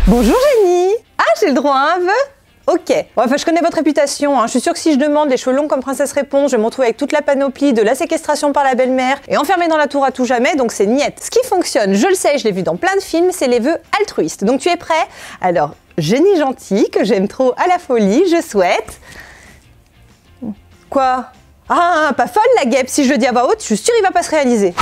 Bonjour Jenny. Ah, j'ai le droit à un vœu? Ok. Enfin, je connais votre réputation. Je suis sûre que si je demande les cheveux longs comme Princesse Réponse, je vais me retrouver avec toute la panoplie de la séquestration par la belle-mère et enfermée dans la tour à tout jamais, donc c'est niette. Ce qui fonctionne, je le sais, je l'ai vu dans plein de films, c'est les vœux altruistes. Donc tu es prêt? Alors, Jenny gentille, que j'aime trop à la folie, je souhaite... Quoi? Ah, pas folle la guêpe, si je le dis à voix haute, je suis sûre il va pas se réaliser.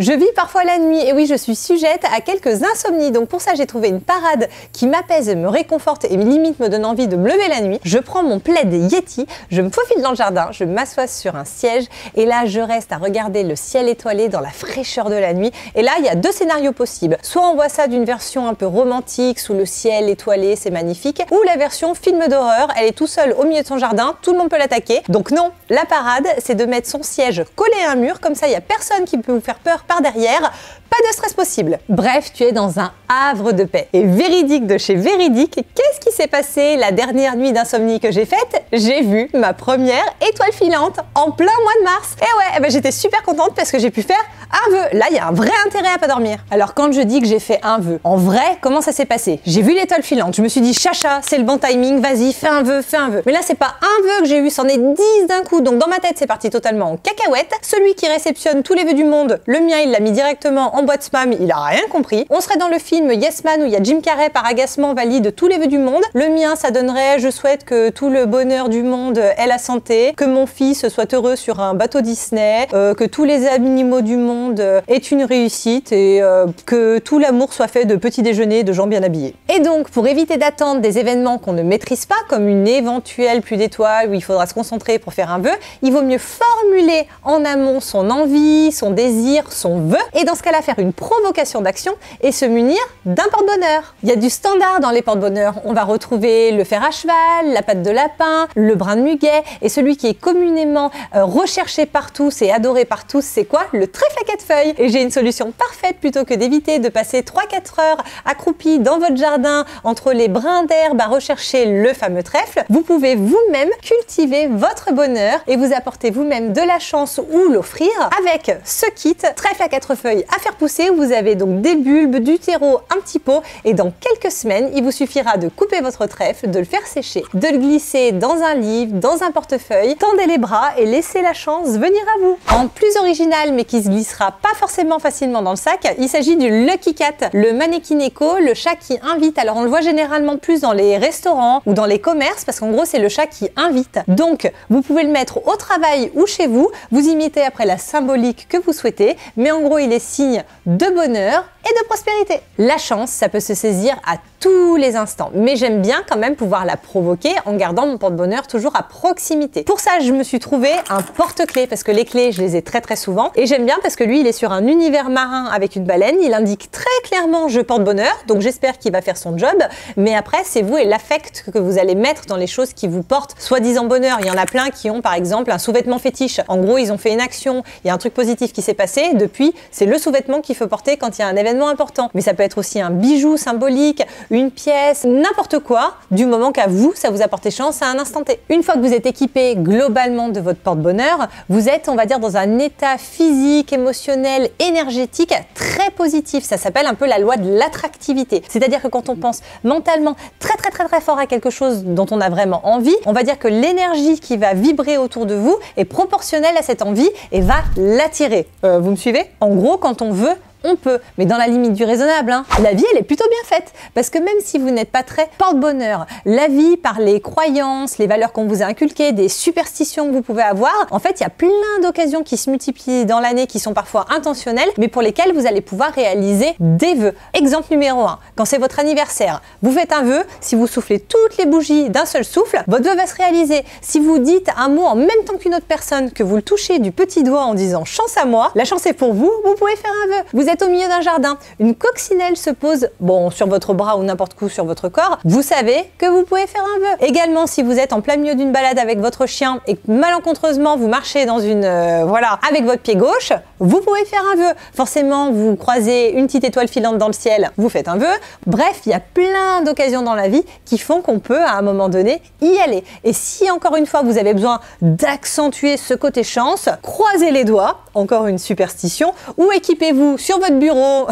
Je vis parfois la nuit et oui, je suis sujette à quelques insomnies. Donc pour ça, j'ai trouvé une parade qui m'apaise, me réconforte et limite me donne envie de me lever la nuit. Je prends mon plaid Yeti, je me faufile dans le jardin, je m'assois sur un siège et là, je reste à regarder le ciel étoilé dans la fraîcheur de la nuit. Et là, il y a deux scénarios possibles. Soit on voit ça d'une version un peu romantique, sous le ciel étoilé, c'est magnifique. Ou la version film d'horreur, elle est tout seule au milieu de son jardin, tout le monde peut l'attaquer. Donc non, la parade, c'est de mettre son siège collé à un mur, comme ça, il n'y a personne qui peut vous faire peur par derrière, pas de stress possible. Bref, tu es dans un havre de paix. Et véridique de chez Véridique, qu'est-ce qui s'est passé la dernière nuit d'insomnie que j'ai faite? J'ai vu ma première étoile filante en plein mois de mars. Et ouais, j'étais super contente parce que j'ai pu faire un vœu. Là, il y a un vrai intérêt à pas dormir. Alors quand je dis que j'ai fait un vœu, en vrai, comment ça s'est passé? J'ai vu l'étoile filante, je me suis dit chacha, c'est le bon timing, vas-y, fais un vœu, fais un vœu. Mais là, c'est pas un vœu que j'ai eu, c'en est 10 d'un coup. Donc dans ma tête, c'est parti totalement en cacahuète. Celui qui réceptionne tous les vœux du monde, le mien, il l'a mis directement en boîte spam, il a rien compris. On serait dans le film Yes Man où il y a Jim Carrey par agacement valide tous les vœux du monde. Le mien, ça donnerait je souhaite que tout le bonheur du monde ait la santé, que mon fils soit heureux sur un bateau Disney, que tous les animaux du monde aient une réussite et que tout l'amour soit fait de petits déjeuners de gens bien habillés. Et donc, pour éviter d'attendre des événements qu'on ne maîtrise pas, comme une éventuelle pluie d'étoiles où il faudra se concentrer pour faire un vœu, il vaut mieux formuler en amont son envie, son désir, son vœu, et dans ce cas-là, faire une provocation d'action et se munir d'un porte-bonheur. Il y a du standard dans les porte-bonheur. On va retrouver le fer à cheval, la patte de lapin, le brin de muguet, et celui qui est communément recherché par tous et adoré par tous, c'est quoi? Le trèfle à 4 feuilles. Et j'ai une solution parfaite plutôt que d'éviter de passer 3-4 heures accroupi dans votre jardin entre les brins d'herbe à rechercher le fameux trèfle. Vous pouvez vous-même cultiver votre bonheur et vous apporter vous-même de la chance ou l'offrir avec ce kit trèfle à 4 feuilles à faire pousser où vous avez donc des bulbes, du terreau, un petit pot et dans quelques semaines, il vous suffira de couper votre trèfle, de le faire sécher, de le glisser dans un livre, dans un portefeuille, tendez les bras et laissez la chance venir à vous. En plus original mais qui se glissera pas forcément facilement dans le sac, il s'agit du Lucky Cat, le mannequin éco, le chat qui invite. Alors on le voit généralement plus dans les restaurants ou dans les commerces parce qu'en gros c'est le chat qui invite. Donc vous pouvez le mettre au travail ou chez vous, vous imitez après la symbolique que vous souhaitez, mais en gros il est signe de bonheur et de prospérité. La chance, ça peut se saisir à tous les instants, mais j'aime bien quand même pouvoir la provoquer en gardant mon porte-bonheur toujours à proximité. Pour ça, je me suis trouvé un porte-clés parce que les clés, je les ai très souvent et j'aime bien parce que lui, il est sur un univers marin avec une baleine. Il indique très clairement je porte bonheur, donc j'espère qu'il va faire son job, mais après, c'est vous et l'affect que vous allez mettre dans les choses qui vous portent soi-disant bonheur. Il y en a plein qui ont par exemple un sous-vêtement fétiche. En gros, ils ont fait une action, il y a un truc positif qui s'est passé, depuis, c'est le sous-vêtement qu'il faut porter quand il y a un événement important. Mais ça peut être aussi un bijou symbolique, une pièce, n'importe quoi, du moment qu'à vous, ça vous apporte chance à un instant T. Une fois que vous êtes équipé globalement de votre porte-bonheur, vous êtes, on va dire, dans un état physique, émotionnel, énergétique très positif. Ça s'appelle un peu la loi de l'attractivité. C'est-à-dire que quand on pense mentalement très fort à quelque chose dont on a vraiment envie, on va dire que l'énergie qui va vibrer autour de vous est proportionnelle à cette envie et va l'attirer. Vous me suivez? En gros, quand on veut, on peut, mais dans la limite du raisonnable. La vie, elle est plutôt bien faite, parce que même si vous n'êtes pas très porte-bonheur, la vie, par les croyances, les valeurs qu'on vous a inculquées, des superstitions que vous pouvez avoir, en fait, il y a plein d'occasions qui se multiplient dans l'année, qui sont parfois intentionnelles, mais pour lesquelles vous allez pouvoir réaliser des vœux. Exemple numéro 1, quand c'est votre anniversaire, vous faites un vœu, si vous soufflez toutes les bougies d'un seul souffle, votre vœu va se réaliser. Si vous dites un mot en même temps qu'une autre personne, que vous le touchez du petit doigt en disant « chance à moi », la chance est pour vous, vous pouvez faire un vœu. Vous êtes au milieu d'un jardin, une coccinelle se pose, bon, sur votre bras ou n'importe où sur votre corps, vous savez que vous pouvez faire un vœu. Également, si vous êtes en plein milieu d'une balade avec votre chien et que malencontreusement vous marchez dans une, voilà, avec votre pied gauche, Vous pouvez faire un vœu. Forcément, vous croisez une petite étoile filante dans le ciel, vous faites un vœu. Bref, il y a plein d'occasions dans la vie qui font qu'on peut, à un moment donné, y aller. Et si, encore une fois, vous avez besoin d'accentuer ce côté chance, croisez les doigts, encore une superstition, ou équipez-vous sur votre bureau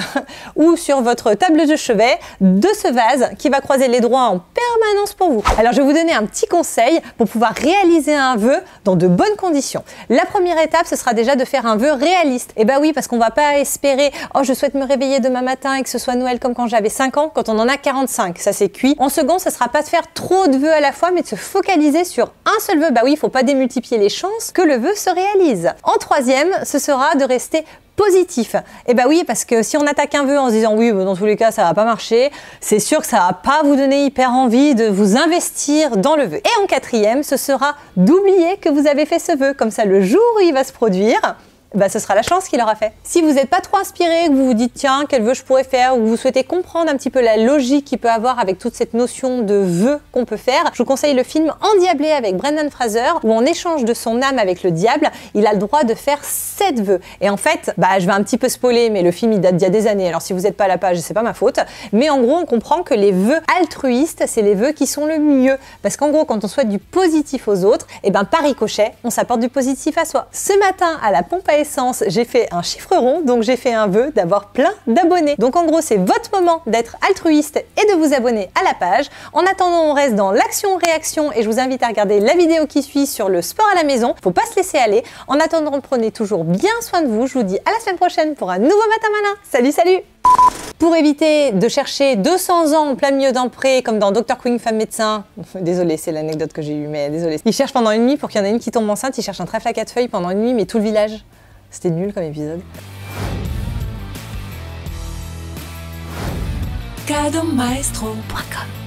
ou sur votre table de chevet de ce vase qui va croiser les doigts en permanence pour vous. Alors, je vais vous donner un petit conseil pour pouvoir réaliser un vœu dans de bonnes conditions. La première étape, ce sera déjà de faire un vœu réaliste. Et bah oui, parce qu'on va pas espérer « Oh, je souhaite me réveiller demain matin et que ce soit Noël comme quand j'avais 5 ans », quand on en a 45. Ça, c'est cuit. En second, ce sera pas de faire trop de vœux à la fois, mais de se focaliser sur un seul vœu. Bah oui, il faut pas démultiplier les chances que le vœu se réalise. En troisième, ce sera de rester positif. Et bah oui, parce que si on attaque un vœu en se disant oui, dans tous les cas ça va pas marcher, c'est sûr que ça va pas vous donner hyper envie de vous investir dans le vœu. Et en quatrième, ce sera d'oublier que vous avez fait ce vœu. Comme ça, le jour où il va se produire, bah, ce sera la chance qu'il aura fait. Si vous n'êtes pas trop inspiré, que vous vous dites tiens, quel vœu je pourrais faire, ou vous souhaitez comprendre un petit peu la logique qu'il peut avoir avec toute cette notion de vœu qu'on peut faire, je vous conseille le film Endiablé avec Brendan Fraser, où en échange de son âme avec le diable, il a le droit de faire 7 vœux. Et en fait, bah, je vais un petit peu spoiler, mais le film il date d'il y a des années, alors si vous n'êtes pas à la page, c'est pas ma faute. Mais en gros, on comprend que les vœux altruistes, c'est les vœux qui sont le mieux. Parce qu'en gros, quand on souhaite du positif aux autres, et ben par ricochet, on s'apporte du positif à soi. Ce matin, à la pompe à essence, j'ai fait un chiffre rond, donc j'ai fait un vœu d'avoir plein d'abonnés. Donc en gros, c'est votre moment d'être altruiste et de vous abonner à la page. En attendant, on reste dans l'action-réaction et je vous invite à regarder la vidéo qui suit sur le sport à la maison. Faut pas se laisser aller. En attendant, prenez toujours bien soin de vous. Je vous dis à la semaine prochaine pour un nouveau Matin Malin. Salut, salut! Pour éviter de chercher 200 ans en plein milieu d'un pré, comme dans Dr. Queen, femme médecin, désolé, c'est l'anecdote que j'ai eue, mais désolé. Ils cherchent pendant une nuit pour qu'il y en ait une qui tombe enceinte, ils cherchent un trèfle à 4 feuilles pendant une nuit, mais tout le village. C'était nul comme épisode. Cadeaumaestro.com